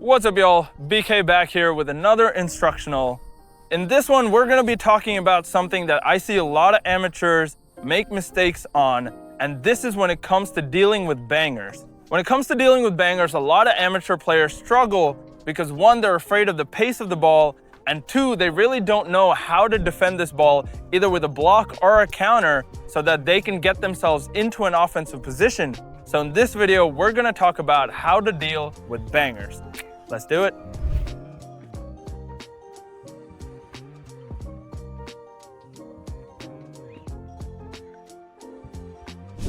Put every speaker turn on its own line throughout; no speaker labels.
What's up, y'all? BK back here with another instructional. In this one, we're gonna be talking about something that I see a lot of amateurs make mistakes on, and this is when it comes to dealing with bangers. When it comes to dealing with bangers, a lot of amateur players struggle because one, they're afraid of the pace of the ball, and two, they really don't know how to defend this ball, either with a block or a counter, so that they can get themselves into an offensive position. So in this video, we're gonna talk about how to deal with bangers. Let's do it.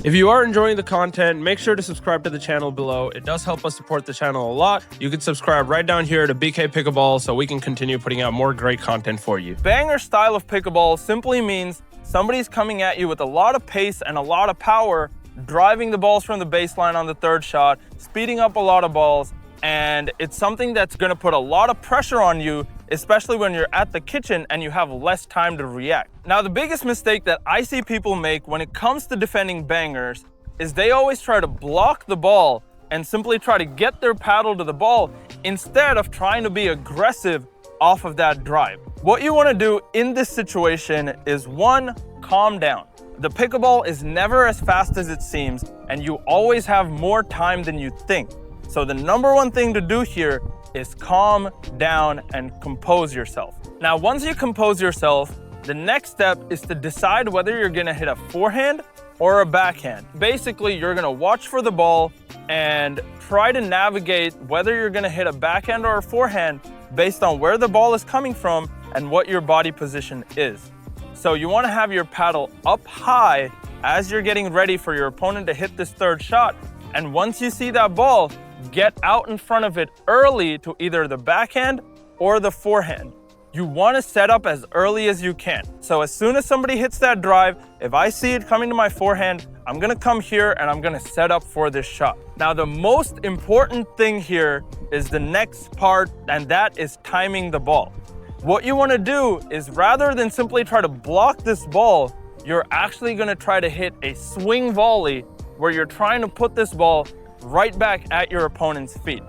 If you are enjoying the content, make sure to subscribe to the channel below. It does help us support the channel a lot. You can subscribe right down here to BK Pickleball so we can continue putting out more great content for you.
Banger style of pickleball simply means somebody's coming at you with a lot of pace and a lot of power, driving the balls from the baseline on the third shot, speeding up a lot of balls, and it's something that's going to put a lot of pressure on you, especially when you're at the kitchen and you have less time to react. Now, the biggest mistake that I see people make when it comes to defending bangers is they always try to block the ball and simply try to get their paddle to the ball instead of trying to be aggressive off of that drive. What you want to do in this situation is one, calm down. The pickleball is never as fast as it seems, and you always have more time than you think. So the number one thing to do here is calm down and compose yourself. Now, once you compose yourself, the next step is to decide whether you're gonna hit a forehand or a backhand. Basically, you're gonna watch for the ball and try to navigate whether you're gonna hit a backhand or a forehand based on where the ball is coming from and what your body position is. So you wanna have your paddle up high as you're getting ready for your opponent to hit this third shot. And once you see that ball, get out in front of it early to either the backhand or the forehand. You want to set up as early as you can. So as soon as somebody hits that drive, if I see it coming to my forehand, I'm going to come here and I'm going to set up for this shot. Now, the most important thing here is the next part, and that is timing the ball. What you want to do is, rather than simply try to block this ball, you're actually going to try to hit a swing volley where you're trying to put this ball right back at your opponent's feet.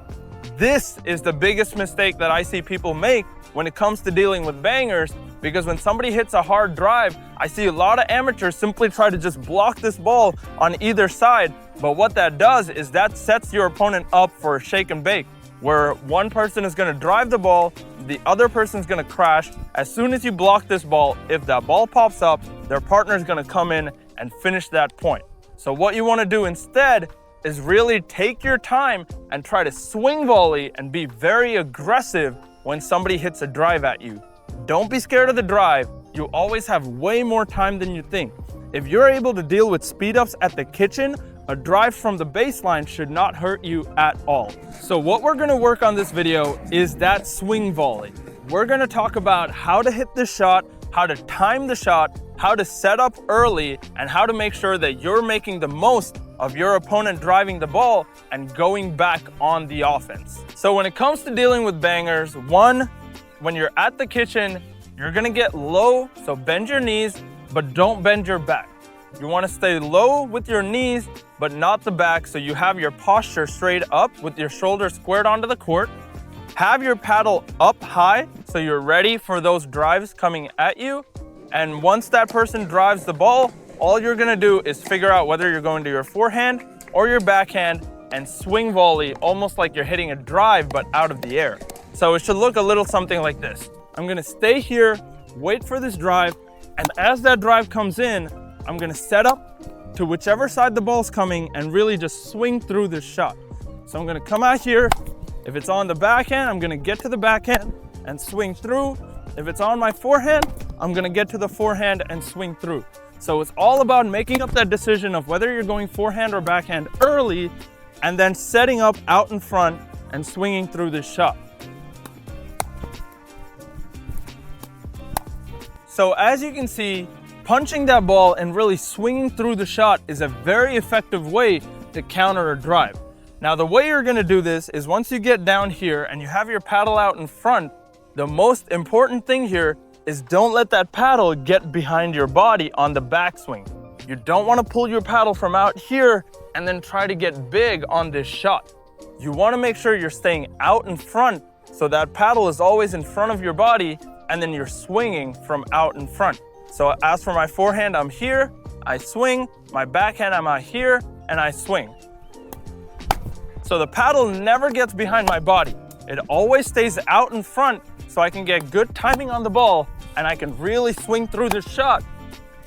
This is the biggest mistake that I see people make when it comes to dealing with bangers, because when somebody hits a hard drive, I see a lot of amateurs simply try to just block this ball on either side. But what that does is that sets your opponent up for a shake and bake, where one person is going to drive the ball, the other person is going to crash. As soon as you block this ball, if that ball pops up, their partner is going to come in and finish that point. So what you want to do instead is really take your time and try to swing volley and be very aggressive when somebody hits a drive at you. Don't be scared of the drive. You always have way more time than you think. If you're able to deal with speed ups at the kitchen, a drive from the baseline should not hurt you at all. So what we're gonna work on this video is that swing volley. We're gonna talk about how to hit the shot, how to time the shot, how to set up early, and how to make sure that you're making the most of your opponent driving the ball and going back on the offense. So when it comes to dealing with bangers, one, when you're at the kitchen, you're gonna get low, so bend your knees, but don't bend your back. You wanna stay low with your knees, but not the back, so you have your posture straight up with your shoulders squared onto the court. Have your paddle up high, so you're ready for those drives coming at you. And once that person drives the ball, all you're gonna do is figure out whether you're going to your forehand or your backhand and swing volley, almost like you're hitting a drive, but out of the air. So it should look a little something like this. I'm gonna stay here, wait for this drive, and as that drive comes in, I'm gonna set up to whichever side the ball's coming and really just swing through this shot. So I'm gonna come out here. If it's on the backhand, I'm gonna get to the backhand and swing through. If it's on my forehand, I'm gonna get to the forehand and swing through. So it's all about making up that decision of whether you're going forehand or backhand early, and then setting up out in front and swinging through this shot. So as you can see, punching that ball and really swinging through the shot is a very effective way to counter a drive. Now, the way you're gonna do this is once you get down here and you have your paddle out in front, the most important thing here is don't let that paddle get behind your body on the backswing. You don't want to pull your paddle from out here and then try to get big on this shot. you want to make sure you're staying out in front so that paddle is always in front of your body, and then you're swinging from out in front. So as for my forehand, I'm here, I swing, my backhand, I'm out here, and I swing. So the paddle never gets behind my body. It always stays out in front so I can get good timing on the ball and I can really swing through this shot.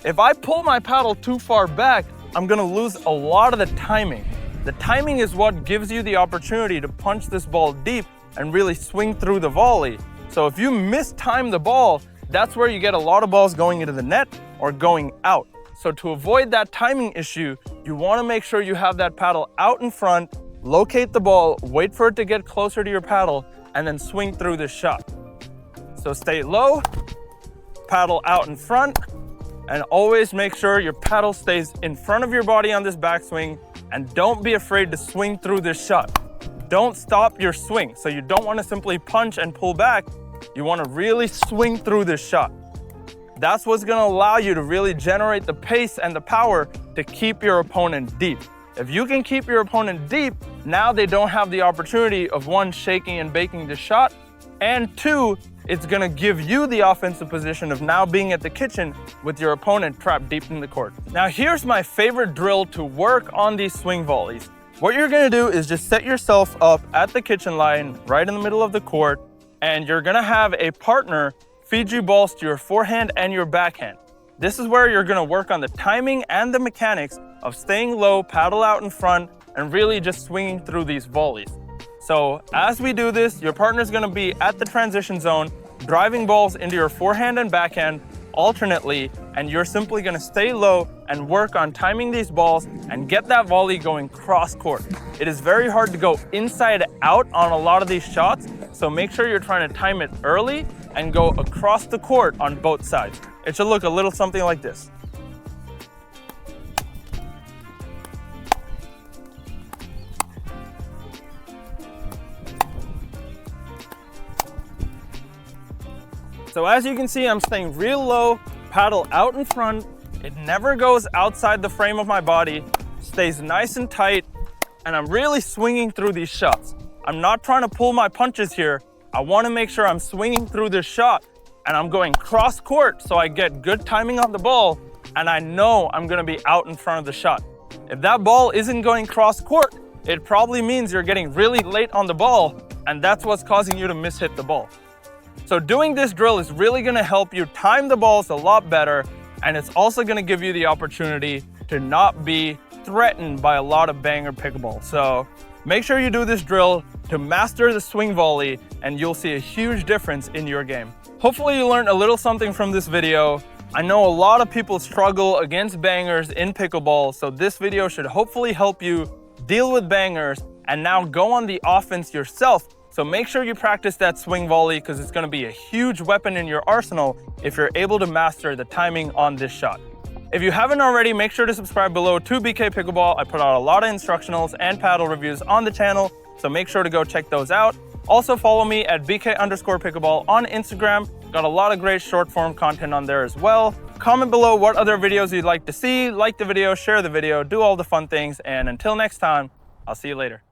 If I pull my paddle too far back, I'm gonna lose a lot of the timing. The timing is what gives you the opportunity to punch this ball deep and really swing through the volley. So if you mistime the ball, that's where you get a lot of balls going into the net or going out. So to avoid that timing issue, you wanna make sure you have that paddle out in front, locate the ball, wait for it to get closer to your paddle, and then swing through this shot. So stay low, paddle out in front, and always make sure your paddle stays in front of your body on this backswing, and don't be afraid to swing through this shot. Don't stop your swing. So you don't want to simply punch and pull back. You want to really swing through this shot. That's what's going to allow you to really generate the pace and the power to keep your opponent deep. If you can keep your opponent deep, now they don't have the opportunity of one, shaking and baking the shot, and two, it's gonna give you the offensive position of now being at the kitchen with your opponent trapped deep in the court. Now here's my favorite drill to work on these swing volleys. What you're gonna do is just set yourself up at the kitchen line, right in the middle of the court, and you're gonna have a partner feed you balls to your forehand and your backhand. This is where you're gonna work on the timing and the mechanics of staying low, paddle out in front, and really just swinging through these volleys. So as we do this, your partner's gonna be at the transition zone, driving balls into your forehand and backhand alternately, and you're simply gonna stay low and work on timing these balls and get that volley going cross court. It is very hard to go inside out on a lot of these shots, so make sure you're trying to time it early and go across the court on both sides. It should look a little something like this. So as you can see, I'm staying real low, paddle out in front. It never goes outside the frame of my body, stays nice and tight, and I'm really swinging through these shots. I'm not trying to pull my punches here. I want to make sure I'm swinging through this shot, and I'm going cross court so I get good timing on the ball, and I know I'm going to be out in front of the shot. If that ball isn't going cross court, it probably means you're getting really late on the ball, and that's what's causing you to mishit the ball. So doing this drill is really going to help you time the balls a lot better, and it's also going to give you the opportunity to not be threatened by a lot of banger pickleball. So make sure you do this drill to master the swing volley, and you'll see a huge difference in your game. Hopefully you learned a little something from this video. I know a lot of people struggle against bangers in pickleball, so this video should hopefully help you deal with bangers and now go on the offense yourself. So make sure you practice that swing volley because it's going to be a huge weapon in your arsenal if you're able to master the timing on this shot. If you haven't already, make sure to subscribe below to BK Pickleball. I put out a lot of instructionals and paddle reviews on the channel, so make sure to go check those out. Also follow me at BK_Pickleball on Instagram. Got a lot of great short form content on there as well. Comment below what other videos you'd like to see, like the video, share the video, do all the fun things, and until next time, I'll see you later.